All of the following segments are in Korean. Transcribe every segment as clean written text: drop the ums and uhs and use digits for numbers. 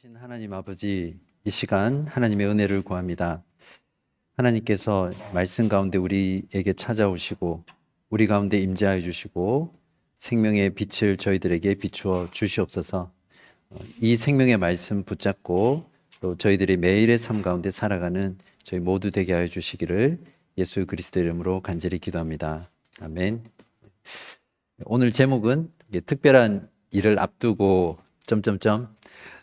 신 하나님 아버지, 이 시간 하나님의 은혜를 구합니다. 하나님께서 말씀 가운데 우리에게 찾아오시고 우리 가운데 임재하여 주시고 생명의 빛을 저희들에게 비추어 주시옵소서. 이 생명의 말씀 붙잡고 또 저희들이 매일의 삶 가운데 살아가는 저희 모두 되게 하여 주시기를 예수 그리스도 이름으로 간절히 기도합니다. 아멘. 오늘 제목은 특별한 일을 앞두고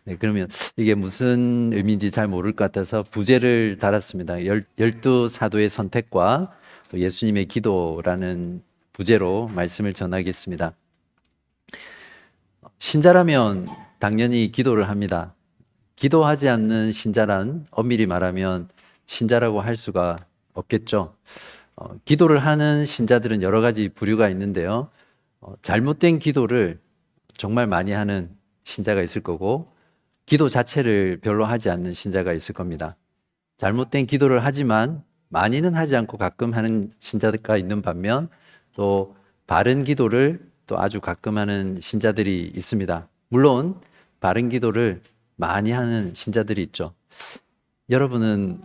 네, 그러면 이게 무슨 의미인지 잘 모를 것 같아서 부제를 달았습니다. 열두 사도의 선택과 또 예수님의 기도라는 부제로 말씀을 전하겠습니다. 신자라면 당연히 기도를 합니다. 기도하지 않는 신자란 엄밀히 말하면 신자라고 할 수가 없겠죠. 기도를 하는 신자들은 여러 가지 부류가 있는데요. 잘못된 기도를 정말 많이 하는 신자가 있을 거고 기도 자체를 별로 하지 않는 신자가 있을 겁니다. 잘못된 기도를 하지만 많이는 하지 않고 가끔 하는 신자가 있는 반면 또 바른 기도를 또 아주 가끔 하는 신자들이 있습니다. 물론 바른 기도를 많이 하는 신자들이 있죠. 여러분은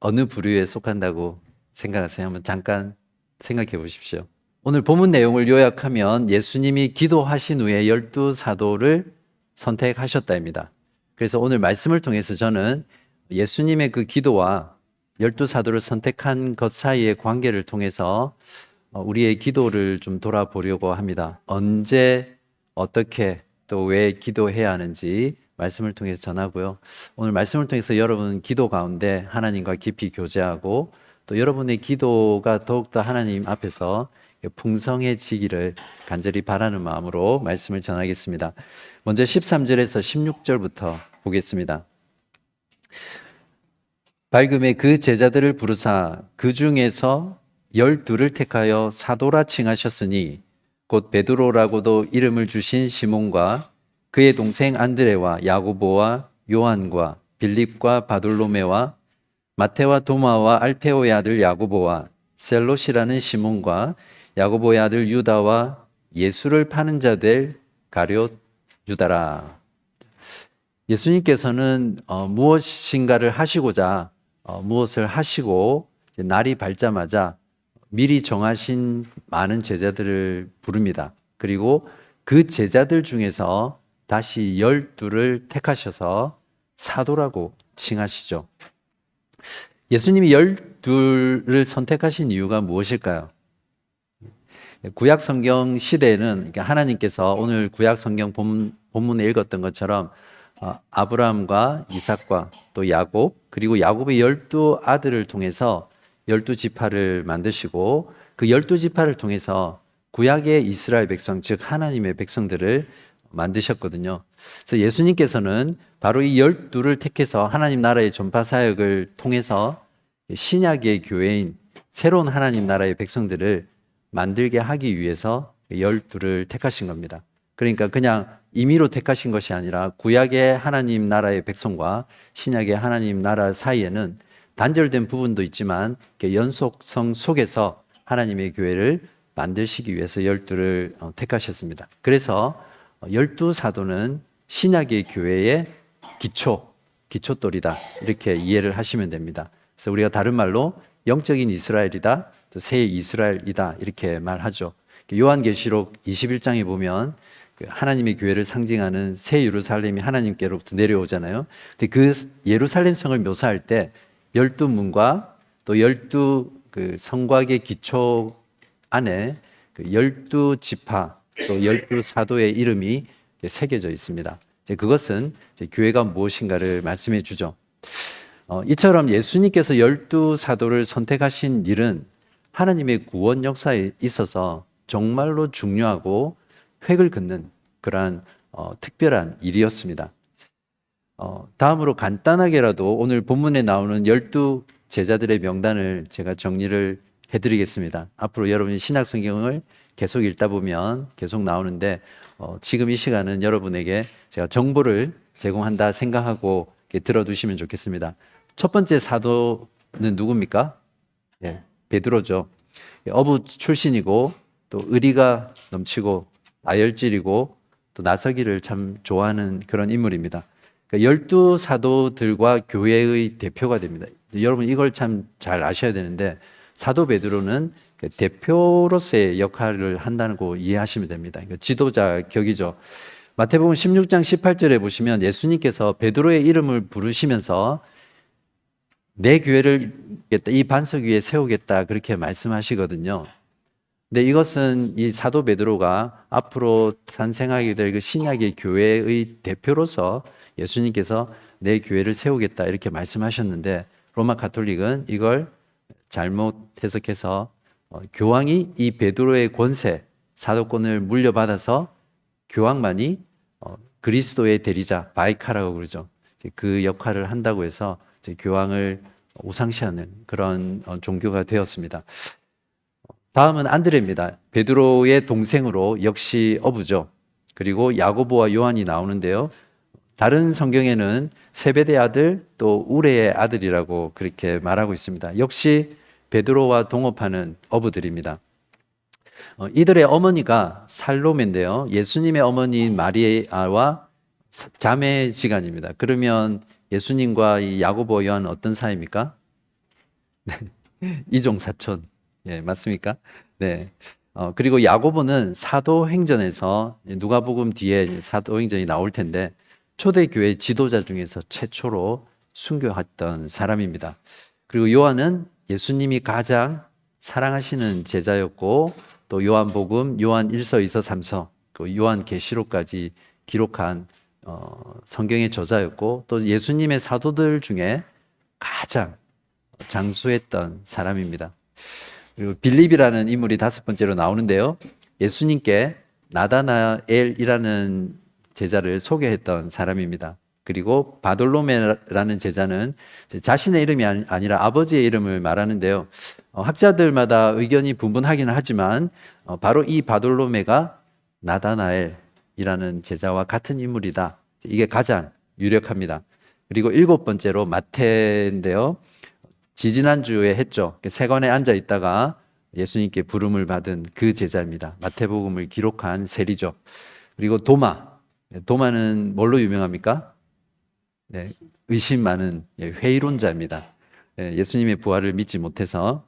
어느 부류에 속한다고 생각하세요? 한번 잠깐 생각해 보십시오. 오늘 본문 내용을 요약하면 예수님이 기도하신 후에 12사도를 선택하셨다입니다. 그래서 오늘 말씀을 통해서 저는 예수님의 그 기도와 12사도를 선택한 것 사이의 관계를 통해서 우리의 기도를 좀 돌아보려고 합니다. 언제, 어떻게, 또 왜 기도해야 하는지 말씀을 통해서 전하고요. 오늘 말씀을 통해서 여러분 기도 가운데 하나님과 깊이 교제하고 또 여러분의 기도가 더욱더 하나님 앞에서 풍성해지기를 간절히 바라는 마음으로 말씀을 전하겠습니다. 먼저 13절에서 16절부터 보겠습니다. 밝음에 그 제자들을 부르사 그 중에서 12를 택하여 사도라 칭하셨으니 곧 베드로라고도 이름을 주신 시몬과 그의 동생 안드레와 야고보와 요한과 빌립과 바돌로메와 마테와 도마와 알페오의 아들 야고보와 셀롯이라는 시몬과 야고보의 아들 유다와 예수를 파는 자 될 가룟 유다라. 예수님께서는 무엇인가를 하시고자 무엇을 하시고 날이 밝자마자 미리 정하신 많은 제자들을 부릅니다. 그리고 그 제자들 중에서 다시 12를 택하셔서 사도라고 칭하시죠. 예수님이 12를 선택하신 이유가 무엇일까요? 구약 성경 시대에는 하나님께서 오늘 구약 성경 본문에 읽었던 것처럼 아브라함과 이삭과 또 야곱 그리고 야곱의 12아들을 통해서 12지파를 만드시고 그 12지파를 통해서 구약의 이스라엘 백성 즉 하나님의 백성들을 만드셨거든요. 그래서 예수님께서는 바로 이 12를 택해서 하나님 나라의 전파 사역을 통해서 신약의 교회인 새로운 하나님 나라의 백성들을 만들게 하기 위해서 12를 택하신 겁니다. 그러니까 그냥 임의로 택하신 것이 아니라 구약의 하나님 나라의 백성과 신약의 하나님 나라 사이에는 단절된 부분도 있지만 연속성 속에서 하나님의 교회를 만드시기 위해서 12를 택하셨습니다. 그래서 12사도는 신약의 교회의 기초돌이다 이렇게 이해를 하시면 됩니다. 그래서 우리가 다른 말로 영적인 이스라엘이다 또 새 이스라엘이다 이렇게 말하죠. 요한계시록 21장에 보면 하나님의 교회를 상징하는 새 예루살렘이 하나님께로부터 내려오잖아요. 근데 그 예루살렘 성을 묘사할 때 12문과 또 12그 성곽의 기초 안에 12지파 또 12사도의 이름이 새겨져 있습니다. 그것은 교회가 무엇인가를 말씀해 주죠. 이처럼 예수님께서 12사도를 선택하신 일은 하나님의 구원 역사에 있어서 정말로 중요하고 획을 긋는 그러한 특별한 일이었습니다. 다음으로 간단하게라도 오늘 본문에 나오는 12제자들의 명단을 제가 정리를 해드리겠습니다. 앞으로 여러분이 신약 성경을 계속 읽다 보면 계속 나오는데 지금 이 시간은 여러분에게 제가 정보를 제공한다 생각하고 들어두시면 좋겠습니다. 첫 번째 사도는 누굽니까? 예, 베드로죠. 어부 출신이고 또 의리가 넘치고 다혈질이고 또 나서기를 참 좋아하는 그런 인물입니다. 그러니까 12사도들과 교회의 대표가 됩니다. 여러분 이걸 참 잘 아셔야 되는데 사도 베드로는 그 대표로서의 역할을 한다고 이해하시면 됩니다. 지도자 격이죠. 마태복음 16장 18절에 보시면 예수님께서 베드로의 이름을 부르시면서 내 교회를 이 반석 위에 세우겠다 그렇게 말씀하시거든요. 근데 이것은 이 사도 베드로가 앞으로 탄생하게 될 그 신약의 교회의 대표로서 예수님께서 내 교회를 세우겠다 이렇게 말씀하셨는데 로마 가톨릭은 이걸 잘못 해석해서 교황이 이 베드로의 권세, 사도권을 물려받아서 교황만이 그리스도의 대리자, 바이카라고 그러죠. 그 역할을 한다고 해서 교황을 우상시하는 그런 종교가 되었습니다. 다음은 안드레입니다. 베드로의 동생으로 역시 어부죠. 그리고 야고보와 요한이 나오는데요. 다른 성경에는 세베대 아들 또 우레의 아들이라고 그렇게 말하고 있습니다. 역시 베드로와 동업하는 어부들입니다. 이들의 어머니가 살로메인데요. 예수님의 어머니인 마리아와 자매지간입니다. 그러면 예수님과 이 야고보 요한은 어떤 사이입니까? 네. 이종 사촌. 예, 맞습니까? 네. 그리고 야고보는 사도행전에서 누가복음 뒤에 사도행전이 나올 텐데 초대교회 지도자 중에서 최초로 순교했던 사람입니다. 그리고 요한은 예수님이 가장 사랑하시는 제자였고 또 요한복음, 요한 1서, 2서, 3서, 그 요한계시록까지 기록한 성경의 저자였고 또 예수님의 사도들 중에 가장 장수했던 사람입니다. 그리고 빌립이라는 인물이 다섯 번째로 나오는데요. 예수님께 나다나엘이라는 제자를 소개했던 사람입니다. 그리고 바돌로메라는 제자는 자신의 이름이 아니라 아버지의 이름을 말하는데요. 학자들마다 의견이 분분하기는 하지만 바로 이 바돌로메가 나다나엘이라는 제자와 같은 인물이다. 이게 가장 유력합니다. 그리고 일곱 번째로 마태인데요. 지지난주에 했죠. 세관에 앉아 있다가 예수님께 부름을 받은 그 제자입니다. 마태복음을 기록한 세리죠. 그리고 도마는 뭘로 유명합니까? 네, 의심 많은 회의론자입니다. 예수님의 부활을 믿지 못해서.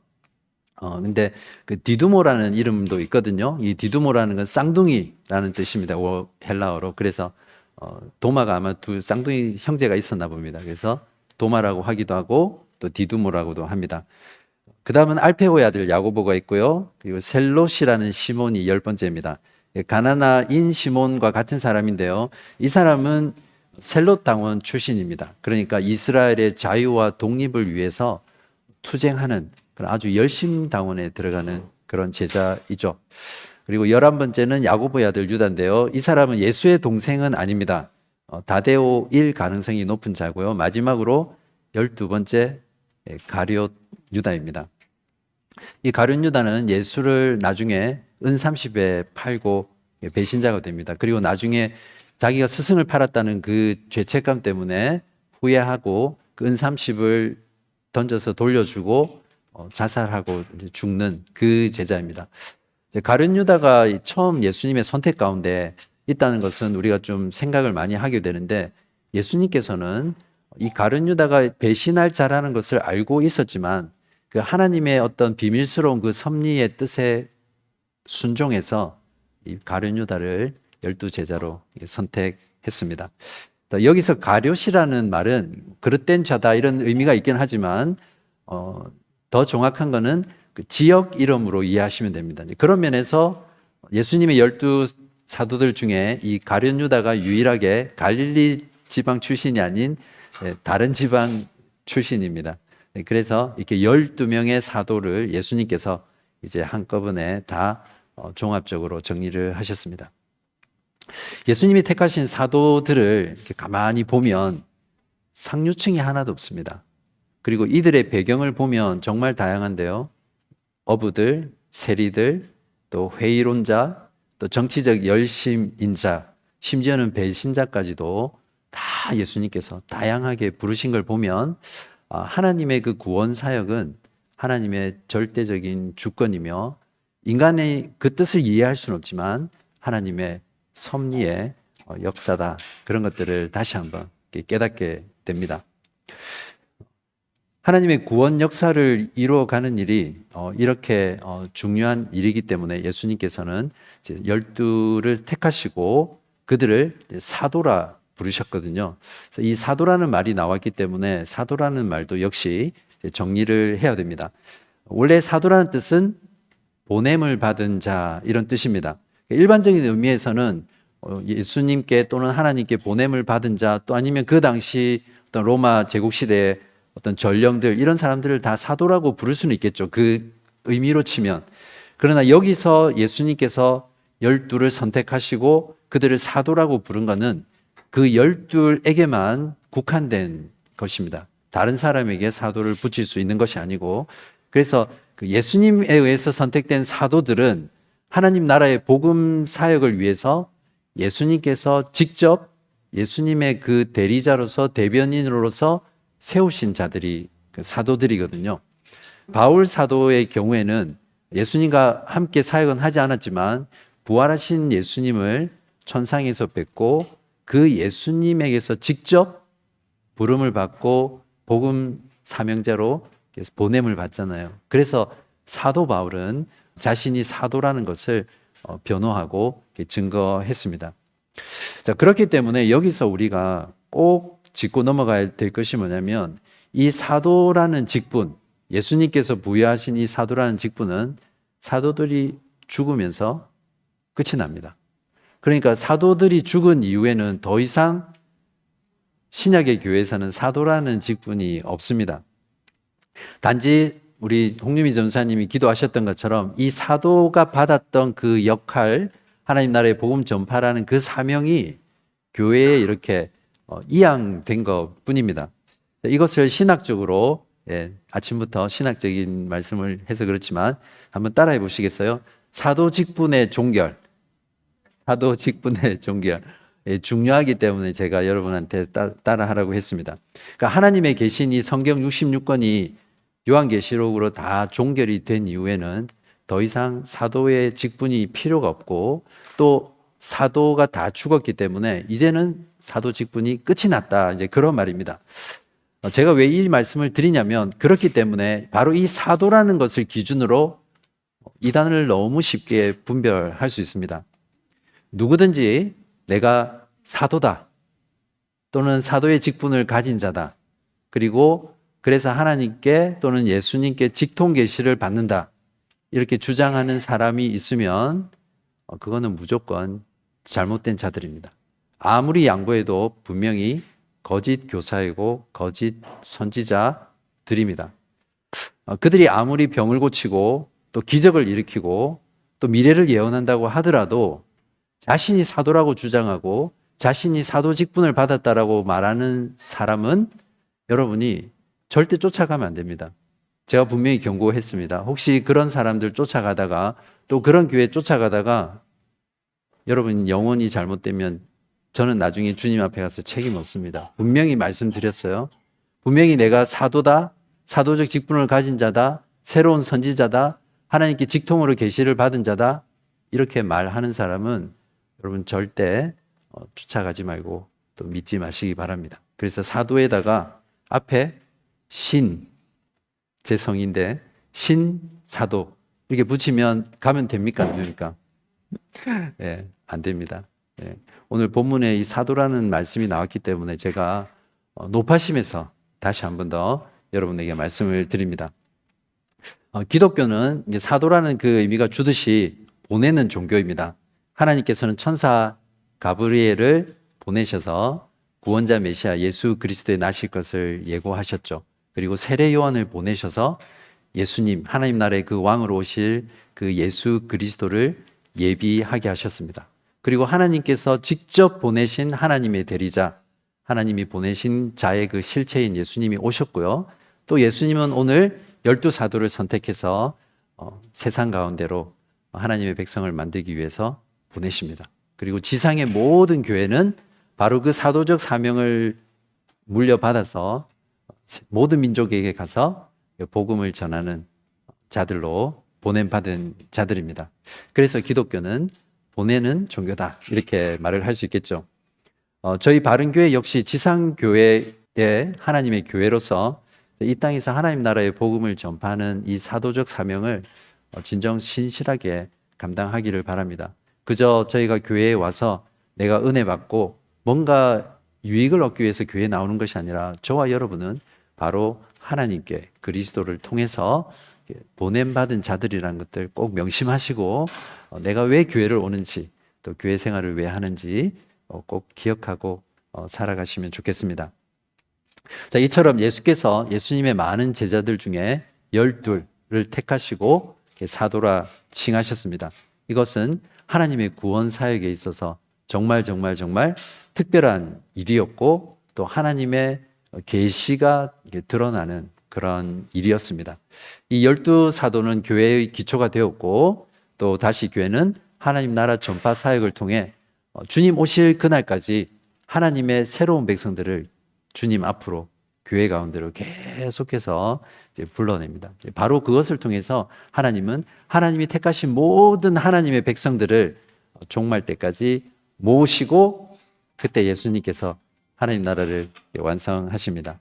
근데 그 디두모라는 이름도 있거든요. 이 디두모라는 건 쌍둥이라는 뜻입니다. 헬라어로. 그래서 도마가 아마 두 쌍둥이 형제가 있었나 봅니다. 그래서 도마라고 하기도 하고 또 디두모라고도 합니다. 그 다음은 알페오의 아들 야고보가 있고요. 그리고 셀롯이라는 시몬이 10번째입니다. 가나나인 시몬과 같은 사람인데요. 이 사람은 셀롯 당원 출신입니다. 그러니까 이스라엘의 자유와 독립을 위해서 투쟁하는 그런 아주 열심 당원에 들어가는 그런 제자이죠. 그리고 11번째는 야고보의 아들 유다인데요. 이 사람은 예수의 동생은 아닙니다. 다데오일 가능성이 높은 자고요. 마지막으로 12번째 가룟 유다입니다. 이 가룟 유다는 예수를 나중에 은 30에 팔고 배신자가 됩니다. 그리고 나중에 자기가 스승을 팔았다는 그 죄책감 때문에 후회하고 그 은 30을 던져서 돌려주고 자살하고 죽는 그 제자입니다. 가룟 유다가 처음 예수님의 선택 가운데 있다는 것은 우리가 좀 생각을 많이 하게 되는데 예수님께서는 이 가룟 유다가 배신할 자라는 것을 알고 있었지만 그 하나님의 어떤 비밀스러운 그 섭리의 뜻에 순종해서 이 가룟 유다를 12제자로 선택했습니다. 여기서 가룟이라는 말은 그릇된 자다 이런 의미가 있긴 하지만 더 정확한 것은 그 지역 이름으로 이해하시면 됩니다. 그런 면에서 예수님의 12사도들 중에 이 가룟 유다가 유일하게 갈릴리 지방 출신이 아닌 다른 지방 출신입니다. 그래서 이렇게 12명의 사도를 예수님께서 이제 한꺼번에 다 종합적으로 정리를 하셨습니다. 예수님이 택하신 사도들을 이렇게 가만히 보면 상류층이 하나도 없습니다. 그리고 이들의 배경을 보면 정말 다양한데요. 어부들, 세리들, 또 회의론자, 또 정치적 열심인자, 심지어는 배신자까지도 다 예수님께서 다양하게 부르신 걸 보면 하나님의 그 구원 사역은 하나님의 절대적인 주권이며 인간의 그 뜻을 이해할 수는 없지만 하나님의 섭리의 역사다. 그런 것들을 다시 한번 깨닫게 됩니다. 하나님의 구원 역사를 이루어가는 일이 이렇게 중요한 일이기 때문에 예수님께서는 12를 택하시고 그들을 사도라 부르셨거든요. 그래서 이 사도라는 말이 나왔기 때문에 사도라는 말도 역시 정리를 해야 됩니다. 원래 사도라는 뜻은 보냄을 받은 자 이런 뜻입니다. 일반적인 의미에서는 예수님께 또는 하나님께 보냄을 받은 자, 또 아니면 그 당시 어떤 로마 제국 시대의 어떤 전령들, 이런 사람들을 다 사도라고 부를 수는 있겠죠. 그 의미로 치면. 그러나 여기서 예수님께서 12를 선택하시고 그들을 사도라고 부른 것은 그 12에게만 국한된 것입니다. 다른 사람에게 사도를 붙일 수 있는 것이 아니고, 그래서 그 예수님에 의해서 선택된 사도들은 하나님 나라의 복음 사역을 위해서 예수님께서 직접 예수님의 그 대리자로서 대변인으로서 세우신 자들이 그 사도들이거든요. 바울 사도의 경우에는 예수님과 함께 사역은 하지 않았지만 부활하신 예수님을 천상에서 뵙고 그 예수님에게서 직접 부름을 받고 복음 사명자로 보냄을 받잖아요. 그래서 사도 바울은 자신이 사도라는 것을 변호하고 증거했습니다. 자, 그렇기 때문에 여기서 우리가 꼭 짚고 넘어가야 될 것이 뭐냐면, 이 사도라는 직분, 예수님께서 부여하신 이 사도라는 직분은 사도들이 죽으면서 끝이 납니다. 그러니까 사도들이 죽은 이후에는 더 이상 신약의 교회에서는 사도라는 직분이 없습니다. 단지 우리 홍유미 전사님이 기도하셨던 것처럼 이 사도가 받았던 그 역할, 하나님 나라의 복음 전파라는 그 사명이 교회에 이렇게 이양된 것 뿐입니다. 이것을 신학적으로, 아침부터 신학적인 말씀을 해서 그렇지만 한번 따라해 보시겠어요? 사도 직분의 종결. 사도 직분의 종결. 중요하기 때문에 제가 여러분한테 따라하라고 했습니다. 그러니까 하나님의 계신 이 성경 66권이 요한계시록으로 다 종결이 된 이후에는 더 이상 사도의 직분이 필요가 없고, 또 사도가 다 죽었기 때문에 이제는 사도 직분이 끝이 났다, 이제 그런 말입니다. 제가 왜 이 말씀을 드리냐면, 그렇기 때문에 바로 이 사도라는 것을 기준으로 이단을 너무 쉽게 분별할 수 있습니다. 누구든지 내가 사도다, 또는 사도의 직분을 가진 자다, 그리고 그래서 하나님께 또는 예수님께 직통 계시를 받는다, 이렇게 주장하는 사람이 있으면 그거는 무조건 잘못된 자들입니다. 아무리 양보해도 분명히 거짓 교사이고 거짓 선지자들입니다. 그들이 아무리 병을 고치고 또 기적을 일으키고 또 미래를 예언한다고 하더라도 자신이 사도라고 주장하고 자신이 사도 직분을 받았다라고 말하는 사람은 여러분이 절대 쫓아가면 안 됩니다. 제가 분명히 경고했습니다. 혹시 그런 사람들 쫓아가다가, 또 그런 교회 쫓아가다가 여러분 영혼이 잘못되면 저는 나중에 주님 앞에 가서 책임 없습니다. 분명히 말씀드렸어요. 분명히 내가 사도다, 사도적 직분을 가진 자다, 새로운 선지자다, 하나님께 직통으로 계시를 받은 자다, 이렇게 말하는 사람은 여러분 절대 쫓아가지 말고 또 믿지 마시기 바랍니다. 그래서 사도에다가 앞에 신, 제 성인데 신 사도 이렇게 붙이면 가면 됩니까? 안 됩니까? 네, 안 됩니다. 네. 오늘 본문에 이 사도라는 말씀이 나왔기 때문에 제가 높아심에서 다시 한 번 더 여러분에게 말씀을 드립니다. 기독교는 이제 사도라는 그 의미가 주듯이 보내는 종교입니다. 하나님께서는 천사 가브리엘을 보내셔서 구원자 메시아 예수 그리스도의 나실 것을 예고하셨죠. 그리고 세례 요한을 보내셔서 예수님, 하나님 나라의 그 왕으로 오실 그 예수 그리스도를 예비하게 하셨습니다. 그리고 하나님께서 직접 보내신 하나님의 대리자, 하나님이 보내신 자의 그 실체인 예수님이 오셨고요. 또 예수님은 오늘 12사도를 선택해서 세상 가운데로 하나님의 백성을 만들기 위해서 보내십니다. 그리고 지상의 모든 교회는 바로 그 사도적 사명을 물려받아서 모든 민족에게 가서 복음을 전하는 자들로 보냄받은 자들입니다. 그래서 기독교는 보내는 종교다, 이렇게 말을 할 수 있겠죠. 저희 바른교회 역시 지상교회의 하나님의 교회로서 이 땅에서 하나님 나라의 복음을 전파하는 이 사도적 사명을 진정 신실하게 감당하기를 바랍니다. 그저 저희가 교회에 와서 내가 은혜 받고 뭔가 유익을 얻기 위해서 교회에 나오는 것이 아니라 저와 여러분은 바로 하나님께 그리스도를 통해서 보냄받은 자들이라는 것들 꼭 명심하시고 내가 왜 교회를 오는지 또 교회 생활을 왜 하는지 꼭 기억하고 살아가시면 좋겠습니다. 자, 이처럼 예수께서 예수님의 많은 제자들 중에 12를 택하시고 사도라 칭하셨습니다. 이것은 하나님의 구원 사역에 있어서 정말 특별한 일이었고 또 하나님의 계시가 드러나는 그런 일이었습니다. 이 12사도는 교회의 기초가 되었고 또 다시 교회는 하나님 나라 전파 사역을 통해 주님 오실 그날까지 하나님의 새로운 백성들을 주님 앞으로 교회 가운데로 계속해서 불러냅니다. 바로 그것을 통해서 하나님은 하나님이 택하신 모든 하나님의 백성들을 종말 때까지 모으시고 그때 예수님께서 하나님 나라를 완성하십니다.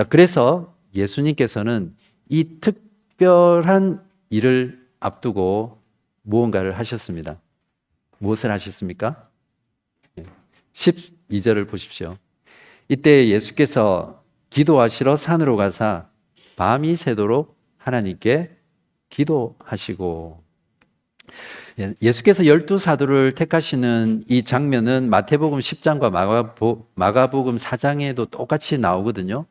그래서 예수님께서는 이 특별한 일을 앞두고 무언가를 하셨습니다. 무엇을 하셨습니까? 12절을 보십시오. 이때 예수께서 기도하시러 산으로 가사 밤이 새도록 하나님께 기도하시고, 예수께서 12사도를 택하시는 이 장면은 마태복음 10장과 마가복음 4장에도 똑같이 나오거든요.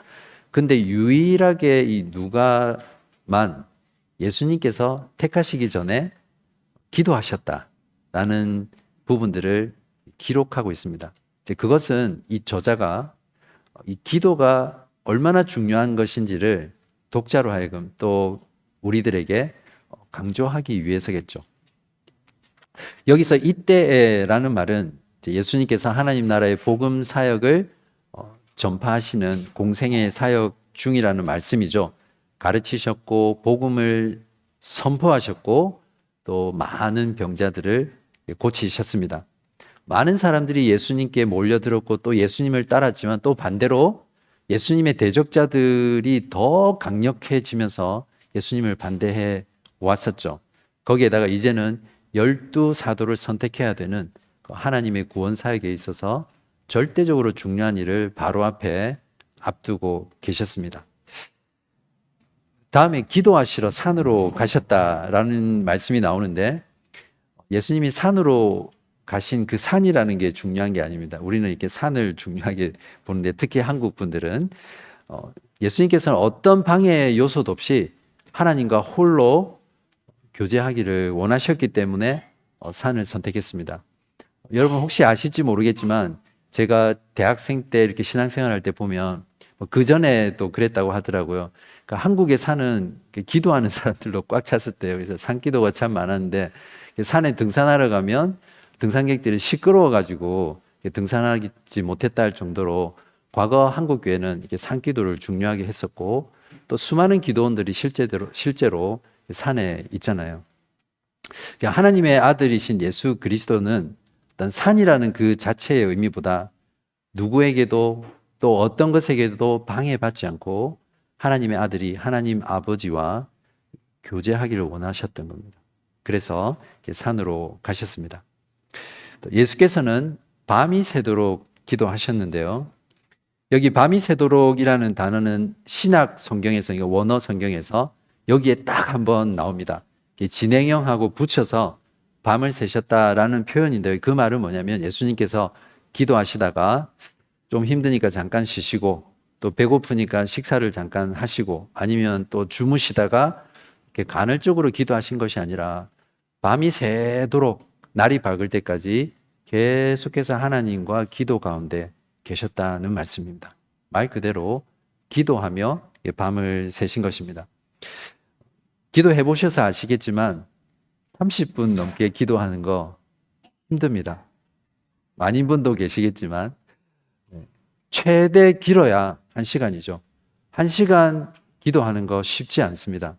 근데 유일하게 이 누가만 예수님께서 택하시기 전에 기도하셨다라는 부분들을 기록하고 있습니다. 그것은 이 저자가 이 기도가 얼마나 중요한 것인지를 독자로 하여금 또 우리들에게 강조하기 위해서겠죠. 여기서 이때라는 말은 예수님께서 하나님 나라의 복음 사역을 전파하시는 공생의 사역 중이라는 말씀이죠. 가르치셨고 복음을 선포하셨고 또 많은 병자들을 고치셨습니다. 많은 사람들이 예수님께 몰려들었고 또 예수님을 따랐지만 또 반대로 예수님의 대적자들이 더 강력해지면서 예수님을 반대해 왔었죠. 거기에다가 이제는 12사도를 선택해야 되는 하나님의 구원 사역에 있어서 절대적으로 중요한 일을 바로 앞에 앞두고 계셨습니다. 다음에 기도하시러 산으로 가셨다라는 말씀이 나오는데 예수님이 산으로 가신 그 산이라는 게 중요한 게 아닙니다. 우리는 이렇게 산을 중요하게 보는데 특히 한국 분들은 예수님께서는 어떤 방해 요소도 없이 하나님과 홀로 교제하기를 원하셨기 때문에 산을 선택했습니다. 여러분 혹시 아실지 모르겠지만 제가 대학생 때 이렇게 신앙생활할 때 보면 그 전에도 그랬다고 하더라고요. 그러니까 한국의 산은 기도하는 사람들로 꽉 찼었대요. 그래서 산기도가 참 많았는데 산에 등산하러 가면 등산객들이 시끄러워가지고 등산하지 못했다 할 정도로 과거 한국 교회는 이렇게 산기도를 중요하게 했었고 또 수많은 기도원들이 실제로 산에 있잖아요. 하나님의 아들이신 예수 그리스도는 어떤 산이라는 그 자체의 의미보다 누구에게도 또 어떤 것에게도 방해받지 않고 하나님의 아들이 하나님 아버지와 교제하기를 원하셨던 겁니다. 그래서 산으로 가셨습니다. 예수께서는 밤이 새도록 기도하셨는데요. 여기 밤이 새도록이라는 단어는 신약 성경에서, 원어 성경에서 여기에 딱 한번 나옵니다. 진행형하고 붙여서 밤을 새셨다라는 표현인데요. 그 말은 뭐냐면 예수님께서 기도하시다가 좀 힘드니까 잠깐 쉬시고 또 배고프니까 식사를 잠깐 하시고 아니면 또 주무시다가 이렇게 간헐적으로 기도하신 것이 아니라 밤이 새도록 날이 밝을 때까지 계속해서 하나님과 기도 가운데 계셨다는 말씀입니다. 말 그대로 기도하며 밤을 새신 것입니다. 기도해 보셔서 아시겠지만 30분 넘게 기도하는 거 힘듭니다. 많은 분도 계시겠지만 최대 길어야 1시간이죠. 1시간 기도하는 거 쉽지 않습니다.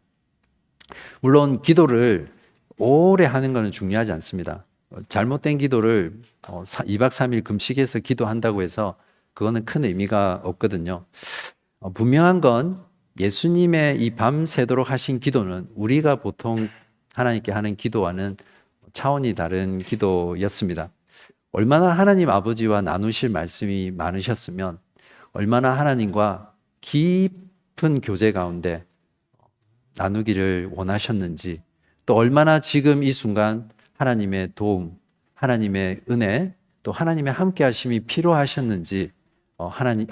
물론 기도를 오래 하는 것은 중요하지 않습니다. 잘못된 기도를 2박 3일 금식해서 기도한다고 해서 그거는 큰 의미가 없거든요. 분명한 건 예수님의 이 밤새도록 하신 기도는 우리가 보통 하나님께 하는 기도와는 차원이 다른 기도였습니다. 얼마나 하나님 아버지와 나누실 말씀이 많으셨으면, 얼마나 하나님과 깊은 교제 가운데 나누기를 원하셨는지, 또 얼마나 지금 이 순간 하나님의 도움, 하나님의 은혜, 또 하나님의 함께 하심이 필요하셨는지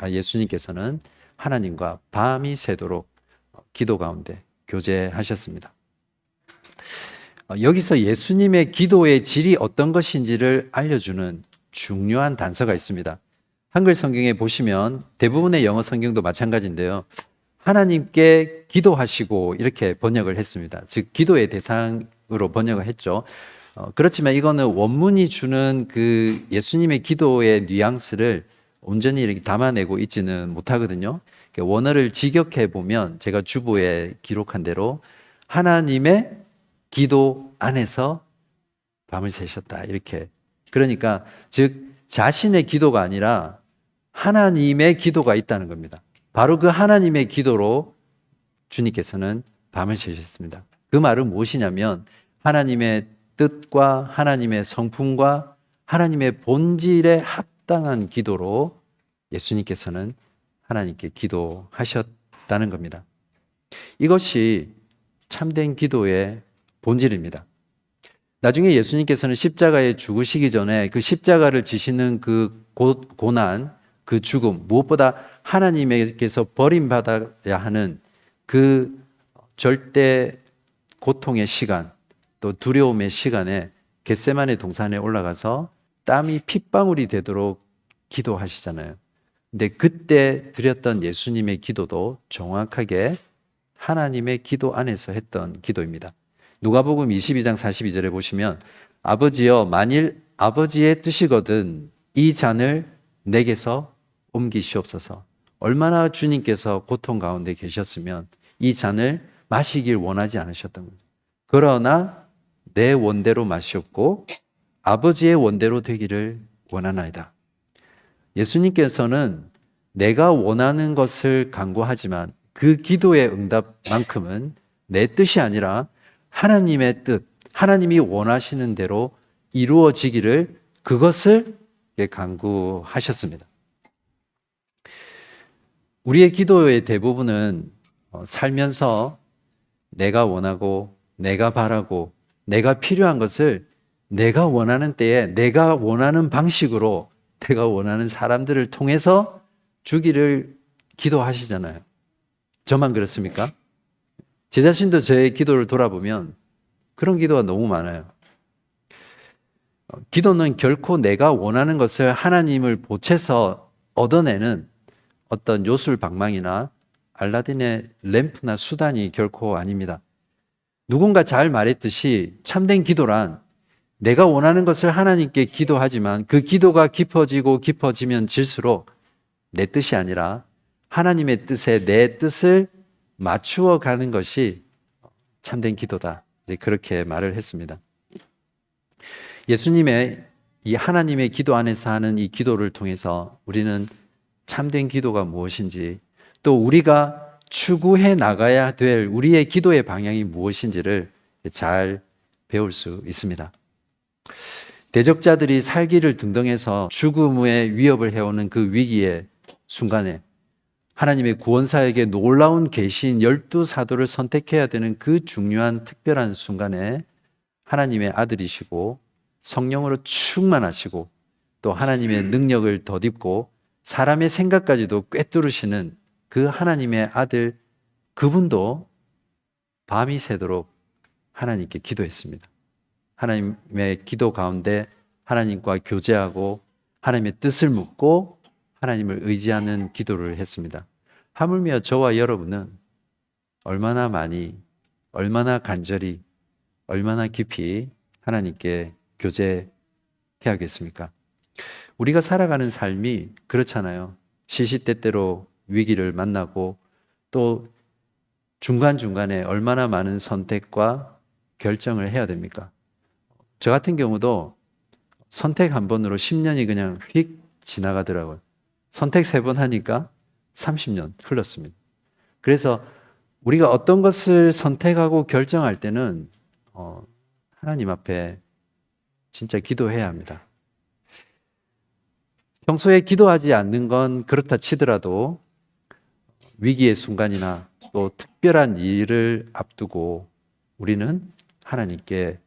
예수님께서는 하나님과 밤이 새도록 기도 가운데 교제하셨습니다. 여기서 예수님의 기도의 질이 어떤 것인지를 알려주는 중요한 단서가 있습니다. 한글 성경에 보시면 대부분의 영어 성경도 마찬가지인데요. 하나님께 기도하시고 이렇게 번역을 했습니다. 즉 기도의 대상으로 번역을 했죠. 그렇지만 이거는 원문이 주는 그 예수님의 기도의 뉘앙스를 온전히 이렇게 담아내고 있지는 못하거든요. 원어를 직역해 보면 제가 주보에 기록한 대로 하나님의 기도 안에서 밤을 새셨다 이렇게. 그러니까 즉 자신의 기도가 아니라 하나님의 기도가 있다는 겁니다. 바로 그 하나님의 기도로 주님께서는 밤을 새셨습니다. 그 말은 무엇이냐면 하나님의 뜻과 하나님의 성품과 하나님의 본질에 합당한 기도로 예수님께서는 하나님께 기도하셨다는 겁니다. 이것이 참된 기도의 본질입니다. 나중에 예수님께서는 십자가에 죽으시기 전에 그 십자가를 지시는 그 고난, 그 죽음, 무엇보다 하나님께서 버림받아야 하는 그 절대 고통의 시간, 또 두려움의 시간에 겟세마네 동산에 올라가서 땀이 핏방울이 되도록 기도하시잖아요. 근데 그때 드렸던 예수님의 기도도 정확하게 하나님의 기도 안에서 했던 기도입니다. 누가복음 22장 42절에 보시면 아버지여 만일 아버지의 뜻이거든 이 잔을 내게서 옮기시옵소서. 얼마나 주님께서 고통 가운데 계셨으면 이 잔을 마시길 원하지 않으셨던 겁니다. 그러나 내 원대로 마시옵고 아버지의 원대로 되기를 원하나이다. 예수님께서는 내가 원하는 것을 간구하지만 그 기도의 응답만큼은 내 뜻이 아니라 하나님의 뜻, 하나님이 원하시는 대로 이루어지기를 그것을 간구하셨습니다. 우리의 기도의 대부분은 살면서 내가 원하고 내가 바라고 내가 필요한 것을 내가 원하는 때에 내가 원하는 방식으로 내가 원하는 사람들을 통해서 주기를 기도하시잖아요. 저만 그렇습니까? 제 자신도 제 기도를 돌아보면 그런 기도가 너무 많아요. 기도는 결코 내가 원하는 것을 하나님을 보채서 얻어내는 어떤 요술방망이나 알라딘의 램프나 수단이 결코 아닙니다. 누군가 잘 말했듯이 참된 기도란 내가 원하는 것을 하나님께 기도하지만 그 기도가 깊어지고 깊어지면 질수록 내 뜻이 아니라 하나님의 뜻에 내 뜻을 맞추어 가는 것이 참된 기도다. 이제 그렇게 말을 했습니다. 예수님의 이 하나님의 기도 안에서 하는 이 기도를 통해서 우리는 참된 기도가 무엇인지 또 우리가 추구해 나가야 될 우리의 기도의 방향이 무엇인지를 잘 배울 수 있습니다. 대적자들이 살기를 등등해서 죽음의 위협을 해오는 그 위기의 순간에 하나님의 구원사에게 놀라운 계시인 12사도를 선택해야 되는 그 중요한 특별한 순간에 하나님의 아들이시고 성령으로 충만하시고 또 하나님의 능력을 덧입고 사람의 생각까지도 꿰뚫으시는 그 하나님의 아들 그분도 밤이 새도록 하나님께 기도했습니다. 하나님의 기도 가운데 하나님과 교제하고 하나님의 뜻을 묻고 하나님을 의지하는 기도를 했습니다. 하물며 저와 여러분은 얼마나 많이, 얼마나 간절히, 얼마나 깊이 하나님께 교제해야겠습니까? 우리가 살아가는 삶이 그렇잖아요. 시시때때로 위기를 만나고 또 중간중간에 얼마나 많은 선택과 결정을 해야 됩니까? 저 같은 경우도 선택 한 번으로 10년이 그냥 휙 지나가더라고요. 선택 3번 하니까 30년 흘렀습니다. 그래서 우리가 어떤 것을 선택하고 결정할 때는 하나님 앞에 진짜 기도해야 합니다. 평소에 기도하지 않는 건 그렇다 치더라도 위기의 순간이나 또 특별한 일을 앞두고 우리는 하나님께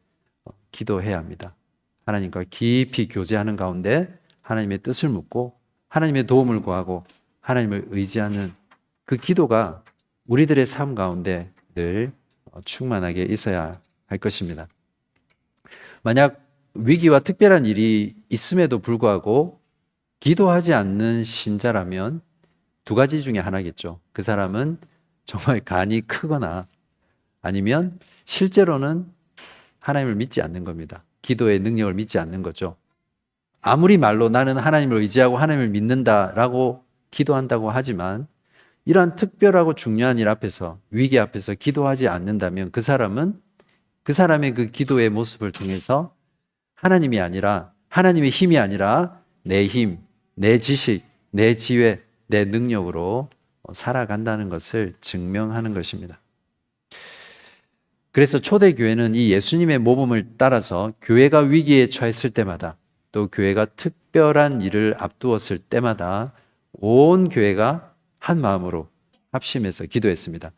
기도해야 합니다. 하나님과 깊이 교제하는 가운데 하나님의 뜻을 묻고 하나님의 도움을 구하고 하나님을 의지하는 그 기도가 우리들의 삶 가운데 늘 충만하게 있어야 할 것입니다. 만약 위기와 특별한 일이 있음에도 불구하고 기도하지 않는 신자라면 2가지 중에 하나겠죠. 그 사람은 정말 간이 크거나 아니면 실제로는 하나님을 믿지 않는 겁니다. 기도의 능력을 믿지 않는 거죠. 아무리 말로 나는 하나님을 의지하고 하나님을 믿는다라고 기도한다고 하지만 이러한 특별하고 중요한 일 앞에서, 위기 앞에서 기도하지 않는다면 그 사람은 그 사람의 그 기도의 모습을 통해서 하나님이 아니라, 하나님의 힘이 아니라 내 힘, 내 지식, 내 지혜, 내 능력으로 살아간다는 것을 증명하는 것입니다. 그래서 초대교회는 이 예수님의 모범을 따라서 교회가 위기에 처했을 때마다 또 교회가 특별한 일을 앞두었을 때마다 온 교회가 한 마음으로 합심해서 기도했습니다.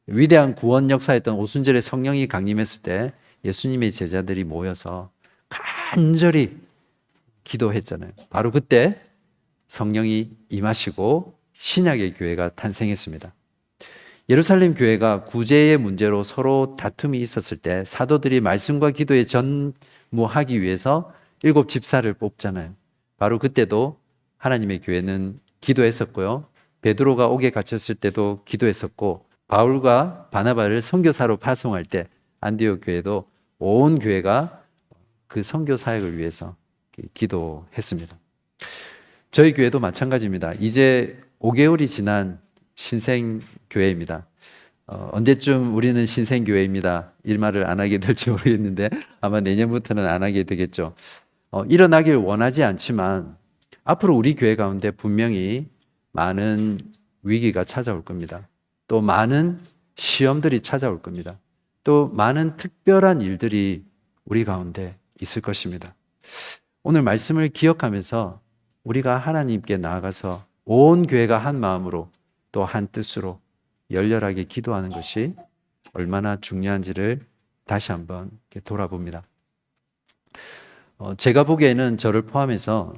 위대한 구원 역사였던 오순절에 성령이 강림했을 때 예수님의 제자들이 모여서 간절히 기도했잖아요. 바로 그때 성령이 임하시고 신약의 교회가 탄생했습니다. 예루살렘 교회가 구제의 문제로 서로 다툼이 있었을 때 사도들이 말씀과 기도에 전무하기 위해서 7 집사를 뽑잖아요. 바로 그때도 하나님의 교회는 기도했었고요. 베드로가 옥에 갇혔을 때도 기도했었고, 바울과 바나바를 선교사로 파송할 때 안디옥 교회도 온 교회가 그 선교 사역을 위해서 기도했습니다. 저희 교회도 마찬가지입니다. 이제 5개월이 지난 신생교회입니다. 언제쯤 우리는 신생교회입니다. 이 말을 안 하게 될지 모르겠는데 아마 내년부터는 안 하게 되겠죠. 일어나길 원하지 않지만 앞으로 우리 교회 가운데 분명히 많은 위기가 찾아올 겁니다. 또 많은 시험들이 찾아올 겁니다. 또 많은 특별한 일들이 우리 가운데 있을 것입니다. 오늘 말씀을 기억하면서 우리가 하나님께 나아가서 온 교회가 한 마음으로 또 한 뜻으로 열렬하게 기도하는 것이 얼마나 중요한지를 다시 한번 돌아봅니다. 제가 보기에는 저를 포함해서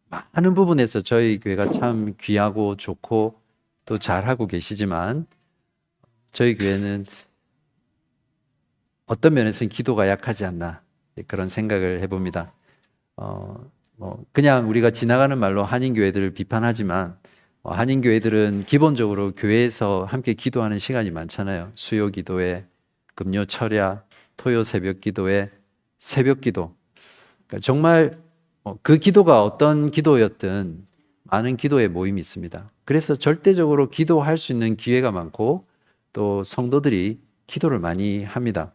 많은 부분에서 저희 교회가 참 귀하고 좋고 또 잘하고 계시지만 저희 교회는 어떤 면에서는 기도가 약하지 않나 그런 생각을 해봅니다. 그냥 우리가 지나가는 말로 한인교회들을 비판하지만 한인교회들은 기본적으로 교회에서 함께 기도하는 시간이 많잖아요. 수요 기도회, 금요 철야, 토요 새벽 기도회, 새벽 기도. 그러니까 정말 그 기도가 어떤 기도였든 많은 기도의 모임이 있습니다. 그래서 절대적으로 기도할 수 있는 기회가 많고 또 성도들이 기도를 많이 합니다.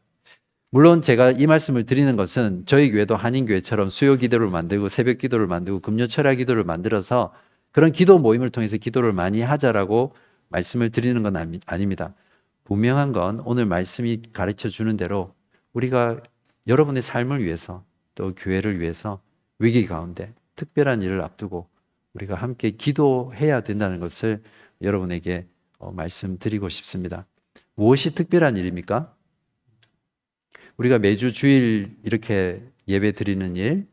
물론 제가 이 말씀을 드리는 것은 저희 교회도 한인교회처럼 수요 기도를 만들고 새벽 기도를 만들고 금요 철야 기도를 만들어서 그런 기도 모임을 통해서 기도를 많이 하자라고 말씀을 드리는 건 아닙니다. 분명한 건 오늘 말씀이 가르쳐 주는 대로 우리가 여러분의 삶을 위해서 또 교회를 위해서 위기 가운데 특별한 일을 앞두고 우리가 함께 기도해야 된다는 것을 여러분에게 말씀드리고 싶습니다. 무엇이 특별한 일입니까? 우리가 매주 주일 이렇게 예배 드리는 일,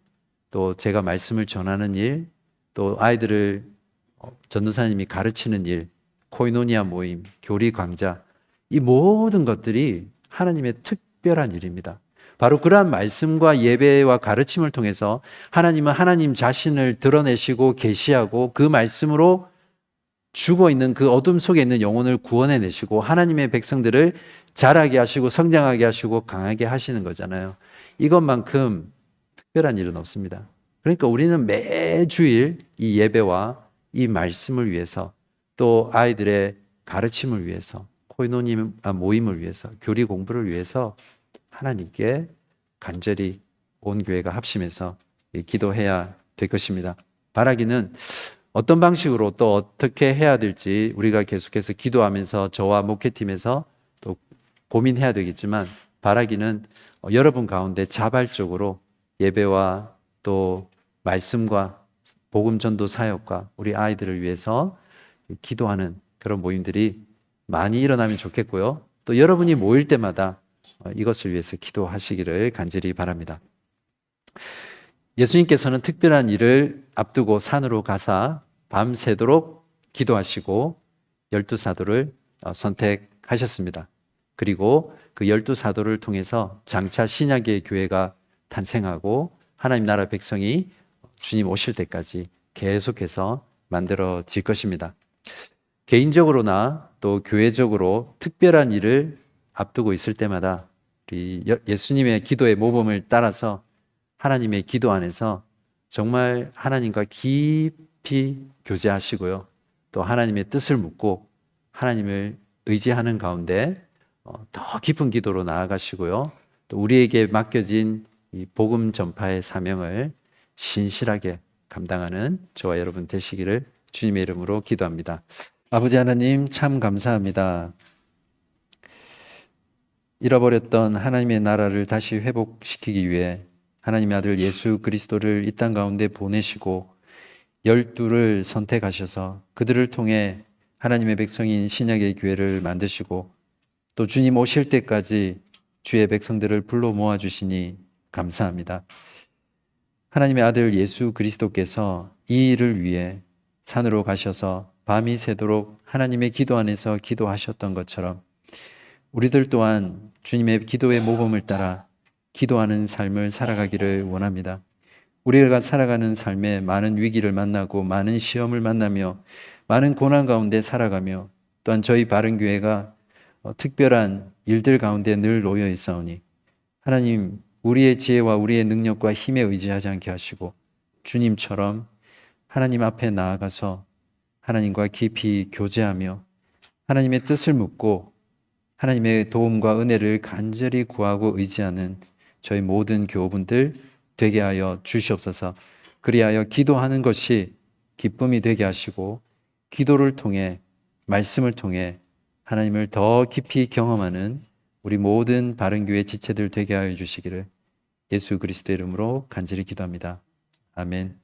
또 제가 말씀을 전하는 일, 또 아이들을 전도사님이 가르치는 일, 코이노니아 모임, 교리 강좌, 이 모든 것들이 하나님의 특별한 일입니다. 바로 그러한 말씀과 예배와 가르침을 통해서 하나님은 하나님 자신을 드러내시고 계시하고 그 말씀으로 죽어 있는 그 어둠 속에 있는 영혼을 구원해내시고 하나님의 백성들을 자라게 하시고 성장하게 하시고 강하게 하시는 거잖아요. 이것만큼 특별한 일은 없습니다. 그러니까 우리는 매주일 이 예배와 이 말씀을 위해서 또 아이들의 가르침을 위해서 코이노니 모임을 위해서 교리 공부를 위해서 하나님께 간절히 온 교회가 합심해서 기도해야 될 것입니다. 바라기는 어떤 방식으로 또 어떻게 해야 될지 우리가 계속해서 기도하면서 저와 목회팀에서 또 고민해야 되겠지만, 바라기는 여러분 가운데 자발적으로 예배와 또 말씀과 복음 전도 사역과 우리 아이들을 위해서 기도하는 그런 모임들이 많이 일어나면 좋겠고요. 또 여러분이 모일 때마다 이것을 위해서 기도하시기를 간절히 바랍니다. 예수님께서는 특별한 일을 앞두고 산으로 가사 밤새도록 기도하시고 12사도를 선택하셨습니다. 그리고 그 12사도를 통해서 장차 신약의 교회가 탄생하고 하나님 나라 백성이 주님 오실 때까지 계속해서 만들어질 것입니다. 개인적으로나 또 교회적으로 특별한 일을 앞두고 있을 때마다 우리 예수님의 기도의 모범을 따라서 하나님의 기도 안에서 정말 하나님과 깊이 교제하시고요. 또 하나님의 뜻을 묻고 하나님을 의지하는 가운데 더 깊은 기도로 나아가시고요. 또 우리에게 맡겨진 이 복음 전파의 사명을 신실하게 감당하는 저와 여러분 되시기를 주님의 이름으로 기도합니다. 아버지 하나님, 참 감사합니다. 잃어버렸던 하나님의 나라를 다시 회복시키기 위해 하나님의 아들 예수 그리스도를 이 땅 가운데 보내시고 12를 선택하셔서 그들을 통해 하나님의 백성인 신약의 교회를 만드시고 또 주님 오실 때까지 주의 백성들을 불러 모아주시니 감사합니다. 하나님의 아들 예수 그리스도께서 이 일을 위해 산으로 가셔서 밤이 새도록 하나님의 기도 안에서 기도하셨던 것처럼 우리들 또한 주님의 기도의 모범을 따라 기도하는 삶을 살아가기를 원합니다. 우리가 살아가는 삶에 많은 위기를 만나고 많은 시험을 만나며 많은 고난 가운데 살아가며 또한 저희 바른교회가 특별한 일들 가운데 늘 놓여 있사오니 하나님, 우리의 지혜와 우리의 능력과 힘에 의지하지 않게 하시고 주님처럼 하나님 앞에 나아가서 하나님과 깊이 교제하며 하나님의 뜻을 묻고 하나님의 도움과 은혜를 간절히 구하고 의지하는 저희 모든 교우분들 되게 하여 주시옵소서. 그리하여 기도하는 것이 기쁨이 되게 하시고 기도를 통해 말씀을 통해 하나님을 더 깊이 경험하는 우리 모든 바른교회 지체들 되게 하여 주시기를 예수 그리스도의 이름으로 간절히 기도합니다. 아멘.